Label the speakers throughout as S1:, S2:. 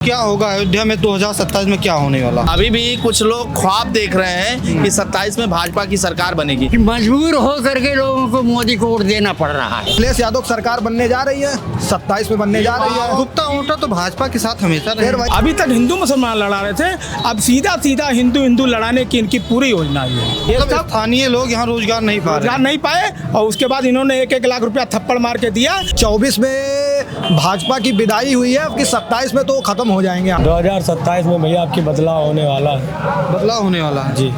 S1: क्या होगा अयोध्या में 2027 में क्या होने वाला?
S2: अभी भी कुछ लोग ख्वाब देख रहे हैं कि 27 में भाजपा की सरकार बनेगी।
S3: मजबूर हो करके लोगों को मोदी को वोट देना पड़ रहा है।
S4: अखिलेश यादव सरकार बनने जा रही है, 27 में बनने जा रही है।
S1: गुप्ता वोटर तो भाजपा के साथ हमेशा रहे।
S5: अभी तक हिंदू मुसलमान लड़ा रहे थे, अब सीधा सीधा हिंदू हिंदू लड़ाने की इनकी पूरी योजना है।
S1: ये सब स्थानीय लोग यहाँ रोजगार नहीं पा
S5: रोजगार
S1: रहे।
S5: नहीं पाए और उसके बाद इन्होंने 1-1 लाख रुपया थप्पड़ मार के दिया।
S4: 24 में भाजपा की विदाई हुई है, अब की 27 में तो वो खत्म हो जाएंगे।
S6: 2027 में भैया आपकी बदलाव होने वाला है।
S1: बदलाव होने वाला है
S6: जी।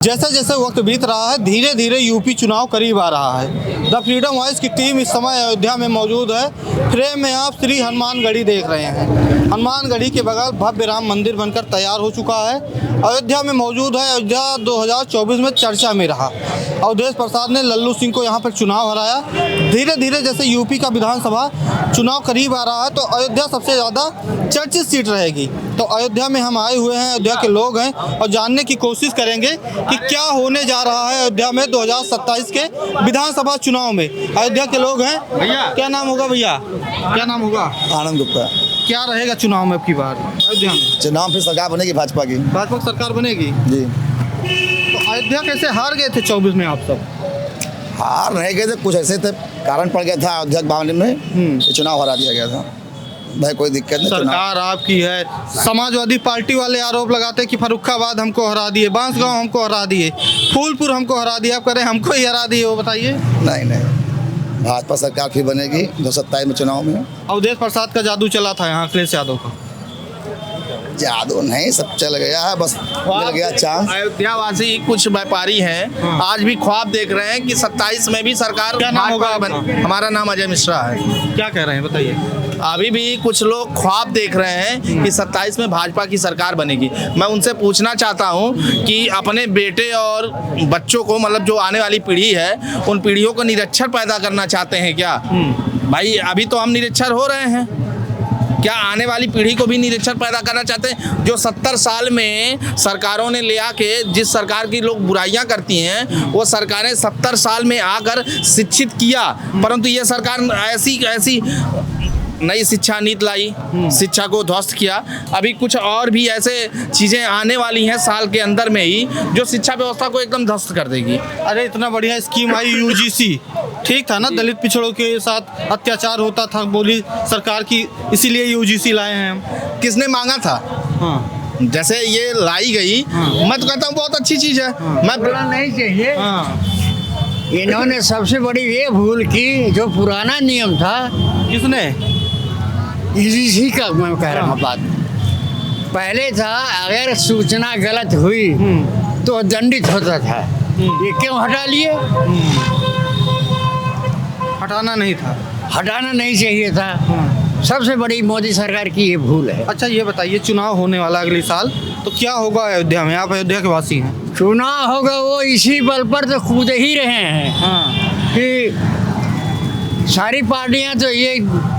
S1: जैसे जैसे वक्त बीत रहा है, धीरे धीरे यूपी चुनाव करीब आ रहा है। द फ्रीडम वॉइस की टीम इस समय अयोध्या में मौजूद है। फ्रेम में आप श्री हनुमानगढ़ी देख रहे हैं। हनुमानगढ़ी के बगल भव्य राम मंदिर बनकर तैयार हो चुका है। अयोध्या में मौजूद है। अयोध्या 2024 में चर्चा में रहा। अवधेश प्रसाद ने लल्लू सिंह को यहाँ पर चुनाव हराया। धीरे धीरे जैसे यूपी का विधानसभा चुनाव करीब आ रहा है, तो अयोध्या सबसे ज़्यादा चर्चित सीट रहेगी। तो अयोध्या में हम आए हुए हैं, अयोध्या के लोग हैं और जानने की कोशिश करेंगे कि क्या होने जा रहा है अयोध्या में 2027 के विधानसभा चुनाव में। अयोध्या के लोग हैं। भैया क्या नाम होगा? भैया क्या नाम होगा?
S7: आनंद गुप्ता।
S1: क्या रहेगा चुनाव में अब की बार अयोध्या में?
S7: चुनाव फिर सरकार बनेगी भाजपा की।
S1: भाजपा की सरकार बनेगी
S7: जी।
S1: तो अयोध्या कैसे हार गए थे 24 में आप सब?
S7: हार नहीं गए थे, कुछ ऐसे थे, कारण पड़ गया था अयोध्या के मामले में, चुनाव हरा दिया गया था। भाई कोई दिक्कत नहीं।
S1: सरकार आपकी है। समाजवादी पार्टी वाले आरोप लगाते हैं कि फर्रुखाबाद हमको हरा दिए, बांसगांव हमको हरा दिए, फूलपुर हमको हरा दिए, आप कह रहे हैं हमको ही हरा दिए। वो बताइए।
S7: नहीं, भाजपा सरकार फिर बनेगी 2027 में चुनाव में।
S1: अवधेश प्रसाद का जादू चला था यहाँ, अखिलेश यादव का
S7: जादू नहीं, सब चल गया है, बस मिल गया चांस।
S2: अयोध्यावासी कुछ व्यापारी हैं, आज भी ख्वाब देख रहे हैं कि 27 में भी सरकार।
S1: क्या नाम होगा
S2: भाजपा
S1: आपका?
S2: हमारा नाम अजय मिश्रा है।
S1: क्या कह रहे हैं बताइए।
S2: अभी भी कुछ लोग ख्वाब देख रहे हैं कि 27 में भाजपा की सरकार बनेगी। मैं उनसे पूछना चाहता हूं कि अपने बेटे और बच्चों को, मतलब जो आने वाली पीढ़ी है, उन पीढ़ियों को निरक्षर पैदा करना चाहते हैं क्या? भाई अभी तो हम निरक्षर हो रहे हैं, क्या आने वाली पीढ़ी को भी निरक्षर पैदा करना चाहते हैं? जो 70 साल में सरकारों ने ले आके, जिस सरकार की लोग बुराइयां करती हैं, वो सरकारें 70 साल में आकर शिक्षित किया, परंतु ये सरकार ऐसी नई शिक्षा नीति लाई, शिक्षा को ध्वस्त किया। अभी कुछ और भी ऐसे चीज़ें आने वाली हैं साल के अंदर में ही, जो शिक्षा व्यवस्था को एकदम ध्वस्त कर देगी।
S1: अरे इतना बढ़िया स्कीम आई यूजीसी, ठीक था ना? दलित पिछड़ों के साथ अत्याचार होता था, बोली सरकार की, इसीलिए यूजीसी लाए हैं हम।
S2: किसने मांगा था?
S1: हाँ
S2: जैसे ये लाई गई, मैं तो कहता हूँ बहुत अच्छी चीज़ है। मैं
S3: बोलना नहीं चाहिए।
S1: हाँ।
S3: इन्होंने सबसे बड़ी ये भूल की, जो पुराना नियम था,
S1: किसने?
S3: इसी का मैं कह रहा हूँ बात। पहले था, अगर सूचना गलत हुई तो दंडित होता था। ये क्यों हटा लिए?
S1: हटाना नहीं था।
S3: हटाना नहीं चाहिए था। सबसे बड़ी मोदी सरकार की ये भूल है।
S1: अच्छा ये बताइए, चुनाव होने वाला अगले साल, तो क्या होगा अयोध्या में? आप अयोध्या के वासी हैं।
S3: चुनाव होगा, वो इसी बल पर तो कूद ही रहे हैं कि सारी पार्टियां तो ये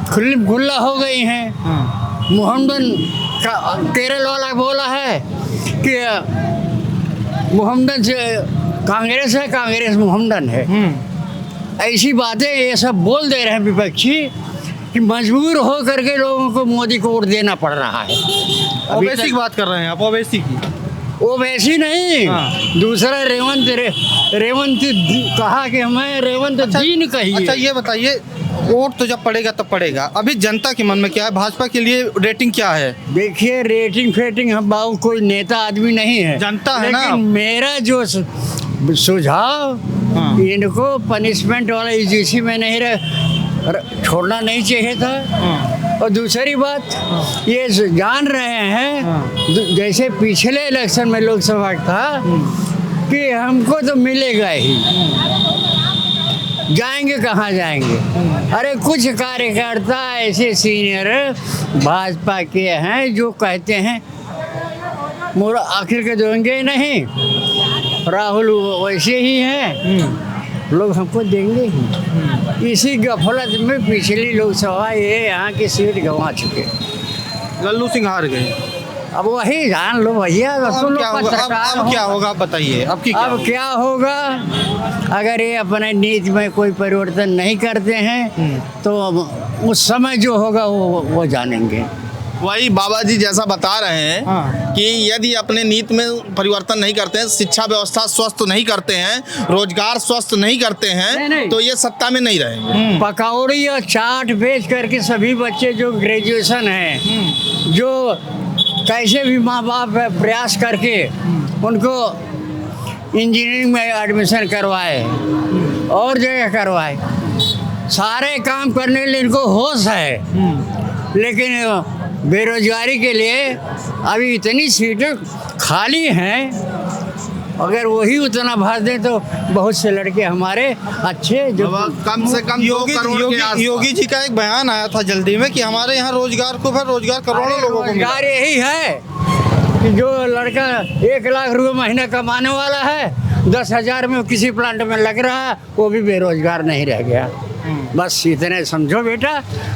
S3: खुल्ला हो गई हैं। मोहम्मदन का केरल वाला बोला है कि मोहम्मदन से कांग्रेस है, कांग्रेस मोहम्मदन है। ऐसी बातें ये सब बोल दे रहे हैं विपक्षी कि मजबूर हो करके लोगों को मोदी को वोट देना पड़ रहा है।
S1: ओवैसी की बात कर रहे हैं आप? ओवैसी की?
S3: ओवैसी नहीं, दूसरा रेवंत कहा कि हमें रेवंत दीन कहिए।
S1: अच्छा ये बताइए, वोट तो जब पड़ेगा तब पड़ेगा, अभी जनता के मन में क्या है? भाजपा के लिए रेटिंग क्या है?
S3: देखिए, रेटिंग फेटिंग हम बाबू कोई नेता आदमी नहीं है,
S1: जनता है ना।
S3: लेकिन मेरा जो सुझाव, इनको पनिशमेंट वाला यूजीसी में नहीं छोड़ना नहीं चाहिए था। और दूसरी बात, ये जान रहे हैं जैसे पिछले इलेक्शन में लोकसभा था कि हमको तो मिलेगा ही, जाएंगे कहाँ जाएंगे। अरे कुछ कार्यकर्ता ऐसे सीनियर भाजपा के हैं जो कहते हैं मोरा आखिर के देंगे नहीं, राहुल वैसे ही हैं, लोग हमको देंगे ही। इसी गफलत में पिछली लोकसभा ये यहाँ की सीट गंवा चुके।
S1: लल्लू सिंह हार गए।
S3: अब वही जान लो भैया,
S1: अब
S3: तुम लोग
S1: क्या होगा,
S3: पत्रकार
S1: अब
S3: हो।
S1: क्या होगा, आप बताइए अब की क्या
S3: अब
S1: होगा?
S3: क्या होगा अगर ये अपने नीति में कोई परिवर्तन नहीं करते हैं तो अब उस समय जो होगा वो जानेंगे।
S2: वही बाबा जी जैसा बता रहे हैं
S1: हाँ।
S2: कि यदि अपने नीति में परिवर्तन नहीं करते हैं, शिक्षा व्यवस्था स्वस्थ नहीं करते हैं, रोजगार स्वस्थ नहीं करते हैं,
S3: नहीं।
S2: तो ये सत्ता में नहीं रहेंगे।
S3: पकौड़ी और चाट बेच करके सभी बच्चे जो ग्रेजुएशन हैं, जो कैसे भी माँ बाप प्रयास करके उनको इंजीनियरिंग में एडमिशन करवाए और जगह करवाए, सारे काम करने के लिए इनको होश है, लेकिन बेरोजगारी के लिए अभी इतनी सीटें खाली हैं, अगर वही उतना भर दें तो बहुत से लड़के हमारे अच्छे जो
S2: कम से कम 2
S1: योगी
S2: करोड़ के
S1: योगी
S2: आसपास।
S1: योगी जी का एक बयान आया था जल्दी में कि हमारे यहाँ रोजगार को फिर रोजगार करोड़ों लोगों को मिला।
S3: रोजगार यही है कि जो लड़का 1 लाख रुपए महीना कमाने वाला है, 10,000 में किसी प्लांट में लग रहा है, वो भी बेरोजगार नहीं रह गया। बस इतने समझो बेटा,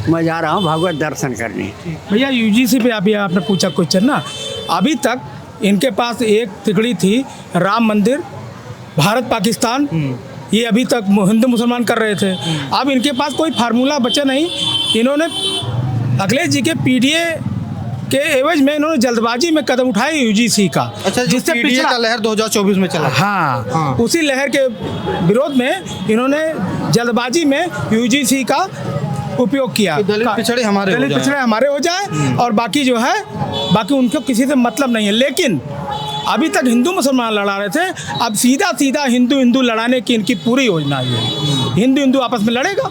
S3: मैं जा रहा हूँ भगवत दर्शन करने।
S5: भैया यूजीसी पे अभी आपने पूछा क्वेश्चन ना, अभी तक इनके पास एक तिकड़ी थी राम मंदिर, भारत पाकिस्तान, ये अभी तक हिंदू मुसलमान कर रहे थे। अब इनके पास कोई फार्मूला बचा नहीं, इन्होंने अखिलेश जी के पीडीए के एवज में इन्होंने जल्दबाजी में कदम उठाए यूजीसी का,
S1: अच्छा, जिससे
S5: पिछला
S1: पीडीए का लहर 2024 में चला।
S5: हाँ, उसी लहर के विरोध में इन्होंने जल्दबाजी में यूजीसी का उपयोग किया।
S1: कि दलित पिछड़े हमारे हो
S5: दलित
S1: जाएं।
S5: पिछड़े हमारे हो जाए और बाकी जो है, बाकी उनको किसी से मतलब नहीं है। लेकिन अभी तक हिंदू मुसलमान लड़ा रहे थे, अब सीधा सीधा हिंदू हिंदू लड़ाने की इनकी पूरी योजना है। हिंदू हिंदू आपस में लड़ेगा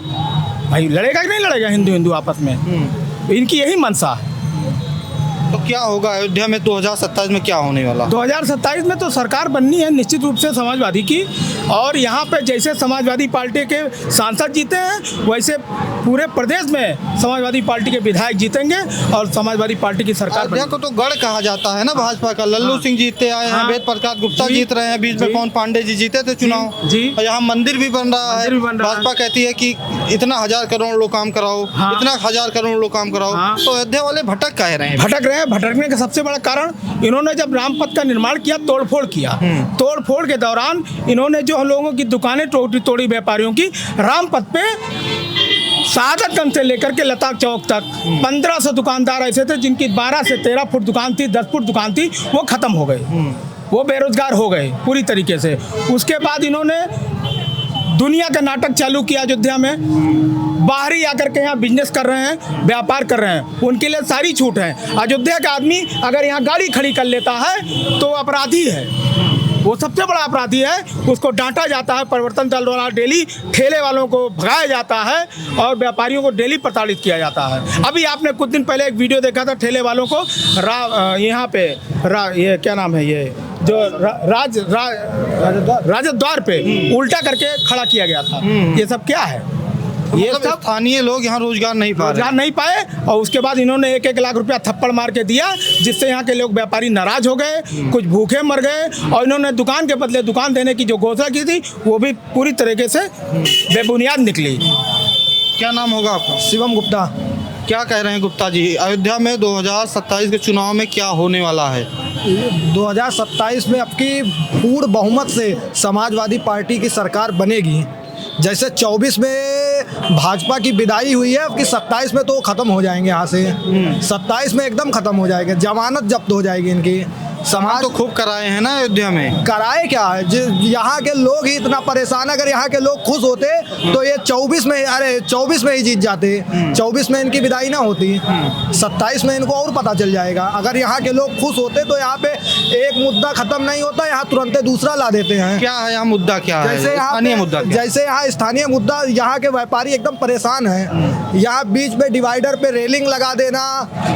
S5: भाई, लड़ेगा कि नहीं लड़ेगा हिंदू हिंदू आपस में, इनकी यही मंशा है।
S1: तो क्या होगा अयोध्या में 2027 में क्या होने वाला?
S5: 2027 में तो सरकार बननी है निश्चित रूप से समाजवादी की, और यहाँ पे जैसे समाजवादी पार्टी के सांसद जीते हैं वैसे पूरे प्रदेश में समाजवादी पार्टी के विधायक जीतेंगे और समाजवादी पार्टी की सरकार
S1: अयोध्या को तो गढ़ कहा जाता है ना भाजपा का। लल्लू सिंह जीते आए हैं,
S5: हाँ।
S1: वेद प्रकाश गुप्ता
S5: जी।
S1: जीत रहे हैं, बीच में
S5: जी।
S1: पवन पांडे जी जीते थे चुनाव।
S5: जी।
S1: और यहाँ मंदिर भी बन रहा है।
S5: मंदिर भी बन रहा है।
S1: भाजपा कहती है कि इतना 1000 करोड़ लोग काम कराओ,
S5: हाँ।
S1: इतना 1000 करोड़ लोग काम कराओ।
S5: हाँ।
S1: तो अयोध्या वाले भटक कह रहे हैं।
S5: भटक रहे हैं। भटकने का सबसे बड़ा कारण, इन्होंने जब रामपथ का निर्माण किया, तोड़फोड़ किया, तोड़फोड़ के दौरान इन्होंने जो हम लोगों की दुकानें तोड़ी व्यापारियों की, रामपथ पे सादतगंज से लेकर के लताक चौक तक 1500 दुकानदार ऐसे थे जिनकी 12 से 13 फुट दुकान थी, 10 फुट दुकान थी, वो खत्म हो गए, वो बेरोजगार हो गए पूरी तरीके से। उसके बाद इन्होंने दुनिया का नाटक चालू किया अयोध्या में, बाहरी आकर के यहाँ बिजनेस कर रहे हैं, व्यापार कर रहे हैं, उनके लिए सारी छूट है। अयोध्या का आदमी अगर यहाँ गाड़ी खड़ी कर लेता है तो अपराधी है, वो सबसे बड़ा अपराधी है, उसको डांटा जाता है। परिवर्तन दल द्वारा डेली ठेले वालों को भगाया जाता है और व्यापारियों को डेली प्रताड़ित किया जाता है। अभी आपने कुछ दिन पहले एक वीडियो देखा था, ठेले वालों को यहाँ पे ये क्या नाम है, ये जो राजद द्वार पे उल्टा करके खड़ा किया गया था। ये सब क्या है?
S1: ये सब स्थानीय लोग यहाँ रोजगार नहीं पा
S5: रोजगार
S1: रहे।
S5: नहीं पाए और उसके बाद इन्होंने 1-1 लाख रुपया थप्पड़ मार के दिया, जिससे यहाँ के लोग व्यापारी नाराज हो गए, कुछ भूखे मर गए, और इन्होंने दुकान के बदले दुकान देने की जो घोषणा की थी वो भी पूरी तरीके से बेबुनियाद निकली।
S1: क्या नाम होगा आपका?
S4: शिवम गुप्ता।
S1: क्या कह रहे हैं गुप्ता जी, अयोध्या में 2027 के चुनाव में क्या होने वाला है?
S4: 2027 में आपकी पूर्ण बहुमत से समाजवादी पार्टी की सरकार बनेगी। जैसे 24 में भाजपा की विदाई हुई है, आपकी 27 में तो ख़त्म हो जाएंगे यहाँ से। 27 में एकदम ख़त्म हो जाएंगे, जमानत जब्त हो जाएगी इनकी।
S1: समाज तो खूब कराए हैं ना अयोध्या में।
S4: कराए क्या है, यहाँ के लोग ही इतना परेशान। अगर यहाँ के लोग खुश होते तो ये 24 में ही जीत जाते। 24 में इनकी विदाई ना होती, 27 में इनको और पता चल जाएगा। अगर यहाँ के लोग खुश होते तो यहाँ पे एक मुद्दा खत्म नहीं होता, यहाँ तुरंत दूसरा ला देते हैं।
S1: क्या है यहाँ मुद्दा, क्या है स्थानीय मुद्दा?
S4: जैसे यहाँ स्थानीय मुद्दा, यहाँ के व्यापारी एकदम परेशान हैं। यहाँ बीच में डिवाइडर पे रेलिंग लगा देना,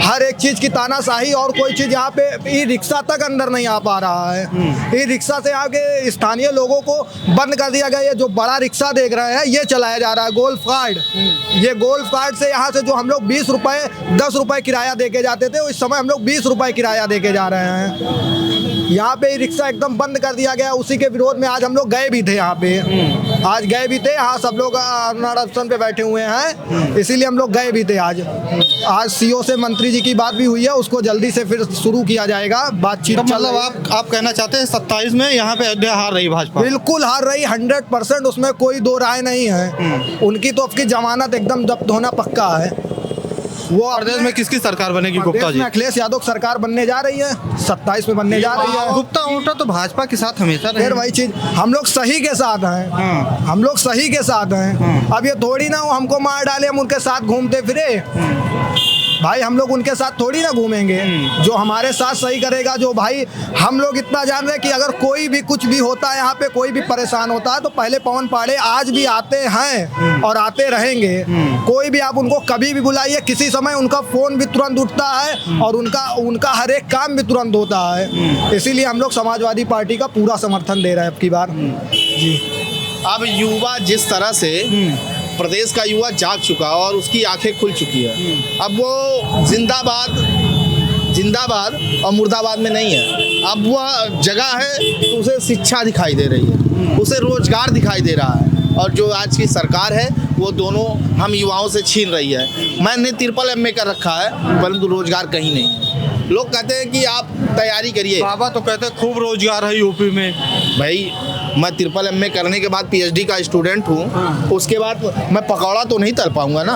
S4: हर एक चीज़ की तानाशाही, और कोई चीज़ यहाँ पे ई रिक्शा तक अंदर नहीं आ पा रहा है। ई रिक्शा से यहाँ के स्थानीय लोगों को बंद कर दिया गया। ये जो बड़ा रिक्शा देख रहे हैं ये चलाया जा रहा है गोल्फ कार्ड। ये गोल्फ कार्ड से यहाँ से जो हम लोग 20 रुपये 10 रुपये किराया दे के जाते थे, इस समय हम लोग 20 रुपये किराया दे के जा रहे हैं। यहाँ पे रिक्शा एकदम बंद कर दिया गया। उसी के विरोध में आज हम लोग गए भी थे यहाँ पे, आज गए भी थे। यहाँ सब लोग अनशन पे बैठे हुए हैं, इसीलिए हम लोग गए भी थे। आज सीओ से मंत्री जी की बात भी हुई है, उसको जल्दी से फिर शुरू किया जाएगा बातचीत।
S1: तो मतलब आप कहना चाहते हैं 27 में यहाँ पे अयोध्या हार रही भाजपा?
S4: बिल्कुल हार रही, 100%, उसमें कोई दो राय नहीं है। उनकी तो आपकी जमानत एकदम जब्त होना पक्का है। वो
S1: प्रदेश में किसकी सरकार बनेगी? गुप्ता जी?
S4: अखिलेश यादव सरकार बनने जा रही है, 27 में बनने जा रही है।
S1: गुप्ता वोटा तो भाजपा के साथ हमेशा रहे।
S4: फिर वही चीज, हम लोग सही के साथ हैं, हम लोग सही के साथ हैं। अब ये थोड़ी ना वो हमको मार डाले, हम उनके साथ घूमते फिरे भाई। हम लोग उनके साथ थोड़ी ना घूमेंगे। जो हमारे साथ सही करेगा, जो भाई हम लोग इतना जान रहे हैं कि अगर कोई भी कुछ भी होता है यहाँ पे, कोई भी परेशान होता है तो पहले पवन पाड़े आज भी आते हैं और आते रहेंगे। कोई भी आप उनको कभी भी बुलाइए, किसी समय उनका फोन भी तुरंत उठता है और उनका हर एक काम भी तुरंत होता है। इसीलिए हम लोग समाजवादी पार्टी का पूरा समर्थन दे रहे हैं अब की बार जी।
S2: अब युवा जिस तरह से प्रदेश का युवा जाग चुका और उसकी आंखें खुल चुकी है, अब वो जिंदाबाद और मुर्दाबाद में नहीं है। अब वह जगह है तो उसे शिक्षा दिखाई दे रही है, उसे रोजगार दिखाई दे रहा है। और जो आज की सरकार है वो दोनों हम युवाओं से छीन रही है। मैंने ट्रिपल MA कर रखा है परंतु रोजगार कहीं नहीं। लोग कहते हैं कि आप तैयारी करिए,
S1: बाबा तो कहते हैं खूब रोजगार है यूपी में।
S2: भाई मैं ट्रिपल MA करने के बाद PhD का स्टूडेंट हूँ, उसके बाद मैं पकौड़ा तो नहीं तल पाऊंगा ना।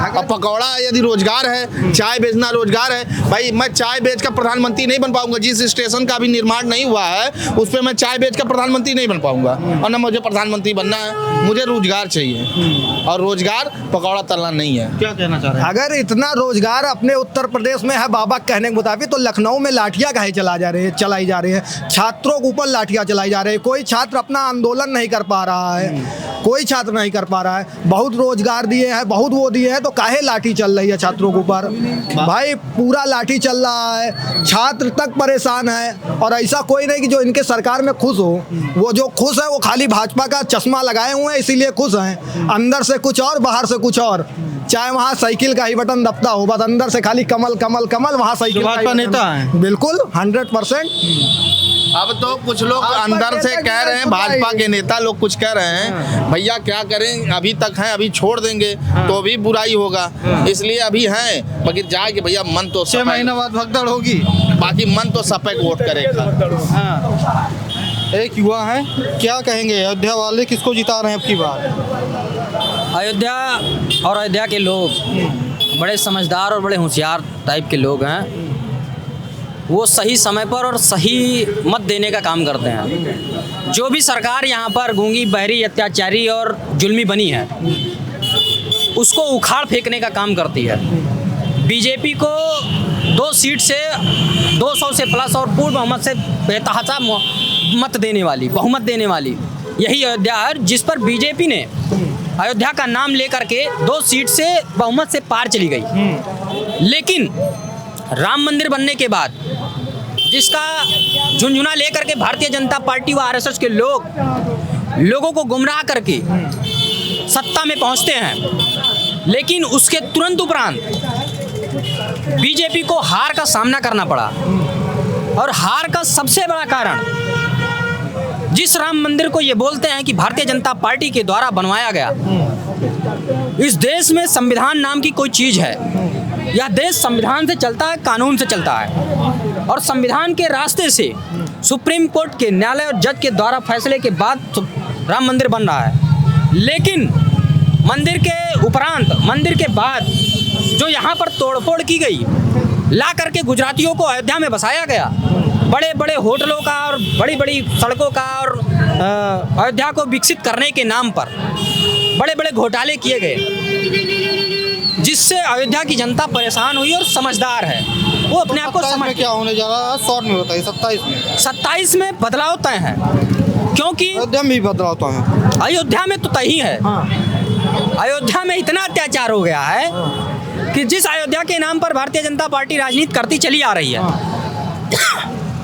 S2: अब पकौड़ा यदि रोजगार है, चाय बेचना रोजगार है, भाई मैं चाय बेच कर प्रधानमंत्री नहीं बन पाऊंगा। जिस स्टेशन का भी निर्माण नहीं हुआ है उस पर मैं चाय बेच कर प्रधानमंत्री नहीं बन पाऊंगा, और ना मुझे प्रधानमंत्री बनना है। मुझे रोजगार चाहिए और रोजगार पकौड़ा तलना नहीं है।
S1: क्या कहना चाह रहे हैं?
S4: अगर इतना रोजगार अपने उत्तर प्रदेश में है बाबा कहने के मुताबिक, तो लखनऊ में लाठियां काहे चलाई जा रही है? छात्रों के ऊपर लाठियां चलाई जा रही है। कोई छात्र अपना आंदोलन नहीं कर पा रहा है, कोई छात्र नहीं कर पा रहा है। बहुत रोजगार दिए हैं, बहुत वो दिए हैं, तो काहे लाठी चल रही है छात्रों के ऊपर? भाई पूरा लाठी चल रहा है, छात्र तक परेशान है। और ऐसा कोई नहीं कि जो इनके सरकार में खुश हो। वो जो खुश है वो खाली भाजपा का चश्मा लगाए हुए हैं, इसीलिए खुश हैं। अंदर से कुछ और, बाहर से कुछ और। चाहे वहाँ साइकिल का ही बटन दबता हो, बस अंदर से खाली कमल कमल कमल, वहाँ साइकिल का ही
S1: भाजपा
S4: बटन।
S1: नेता है
S4: बिल्कुल 100%।
S2: अब तो कुछ लोग अंदर से कह रहे हैं, भाजपा के नेता लोग कुछ कह रहे हैं, भैया क्या करें, अभी तक हैं, अभी छोड़ देंगे तो भी बुराई होगा, इसलिए अभी हैं। मगर जाके भैया मन तो
S1: 6 महीने बाद भगदड़ होगी,
S2: बाकी मन तो सपैक वोट करेगा।
S1: एक युवा है, क्या कहेंगे अयोध्या वाले किसको जिता रहे हैं अब की बार?
S8: अयोध्या और अयोध्या के लोग बड़े समझदार और बड़े होशियार टाइप के लोग हैं। वो सही समय पर और सही मत देने का काम करते हैं। जो भी सरकार यहाँ पर गूंगी बहरी अत्याचारी और जुल्मी बनी है उसको उखाड़ फेंकने का काम करती है। बीजेपी को 2 सीट से 200 से प्लस और पूर्ण बहुमत से बेतहाशा मत देने वाली, बहुमत देने वाली यही अयोध्या है, जिस पर बीजेपी ने अयोध्या का नाम लेकर के 2 सीट से बहुमत से पार चली गई। लेकिन राम मंदिर बनने के बाद जिसका झुंझुना लेकर के भारतीय जनता पार्टी व RSS के लोगों को गुमराह करके सत्ता में पहुंचते हैं, लेकिन उसके तुरंत उपरांत बीजेपी को हार का सामना करना पड़ा। और हार का सबसे बड़ा कारण, जिस राम मंदिर को ये बोलते हैं कि भारतीय जनता पार्टी के द्वारा बनवाया गया, इस देश में संविधान नाम की कोई चीज़ है। यह देश संविधान से चलता है, कानून से चलता है, और संविधान के रास्ते से सुप्रीम कोर्ट के न्यायालय और जज के द्वारा फैसले के बाद राम मंदिर बन रहा है। लेकिन मंदिर के उपरांत, मंदिर के बाद जो यहाँ पर तोड़फोड़ की गई, ला करके गुजरातियों को अयोध्या में बसाया गया, बड़े बड़े होटलों का और बड़ी बड़ी सड़कों का और अयोध्या को विकसित करने के नाम पर बड़े बड़े घोटाले किए गए, जिससे अयोध्या की जनता परेशान हुई और समझदार है। वो अपने आप को समझ,
S1: क्या होने जा रहा है? शॉर्ट में बताइए।
S8: 27 में बदलाव तय है, क्योंकि
S1: अयोध्या में भी बदलाव तो है।
S8: अयोध्या में तो तय ही है। अयोध्या में इतना अत्याचार हो गया है कि जिस अयोध्या के नाम पर भारतीय जनता पार्टी राजनीति करती चली आ रही है,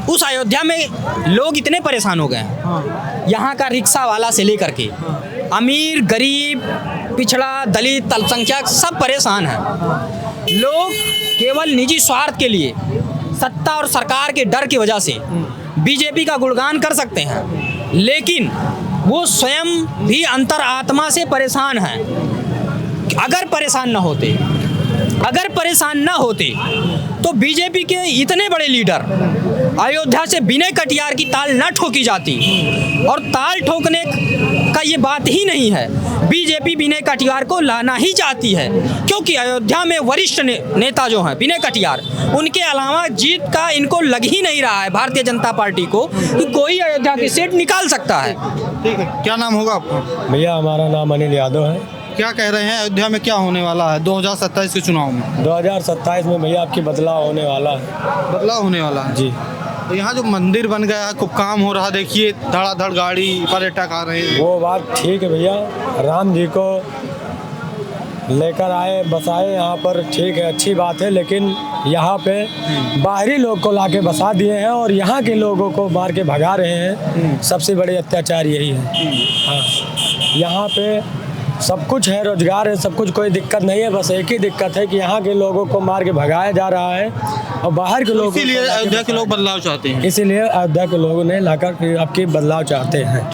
S8: उस अयोध्या में लोग इतने परेशान हो गए हैं। यहाँ का रिक्शा वाला से लेकर के अमीर, गरीब, पिछड़ा, दलित, अल्पसंख्यक सब परेशान हैं। लोग केवल निजी स्वार्थ के लिए, सत्ता और सरकार के डर की वजह से बीजेपी का गुणगान कर सकते हैं, लेकिन वो स्वयं भी अंतरात्मा से परेशान हैं। अगर परेशान न होते तो बीजेपी के इतने बड़े लीडर अयोध्या से विनय कटियार की ताल न ठोकी जाती, और ताल ठोकने का ये बात ही नहीं है। बीजेपी विनय कटियार को लाना ही चाहती है, क्योंकि अयोध्या में वरिष्ठ नेता जो हैं विनय कटियार, उनके अलावा जीत का इनको लग ही नहीं रहा है भारतीय जनता पार्टी को कि कोई अयोध्या की सीट निकाल सकता है।
S1: ठीक है, क्या नाम होगा आपका?
S6: भैया हमारा नाम अनिल यादव है।
S1: क्या कह रहे हैं अयोध्या में क्या होने वाला है 2027 के चुनाव में?
S6: 2027 में भैया आपकी बदलाव होने वाला है।
S1: बदलाव होने वाला है
S6: जी।
S1: तो यहाँ जो मंदिर बन गया है, खूब काम हो रहा है, देखिए धड़ाधड़ गाड़ी पर्यटक आ रहे हैं।
S6: वो बात ठीक है भैया, राम जी को लेकर आए बसाए यहाँ पर, ठीक है, अच्छी बात है, लेकिन यहाँ पे बाहरी लोग को लाके बसा दिए हैं और यहाँ के लोगों को मार के भगा रहे हैं। सबसे बड़े अत्याचार यही है। हाँ, यहाँ पे सब कुछ है, रोजगार है, सब कुछ, कोई दिक्कत नहीं है। बस एक ही दिक्कत है कि यहाँ के लोगों को मार के भगाया जा रहा है और बाहर के लोग,
S1: इसीलिए अयोध्या के लोग बदलाव चाहते हैं।
S6: इसीलिए अयोध्या के लोगों ने लाकर आपकी बदलाव चाहते हैं।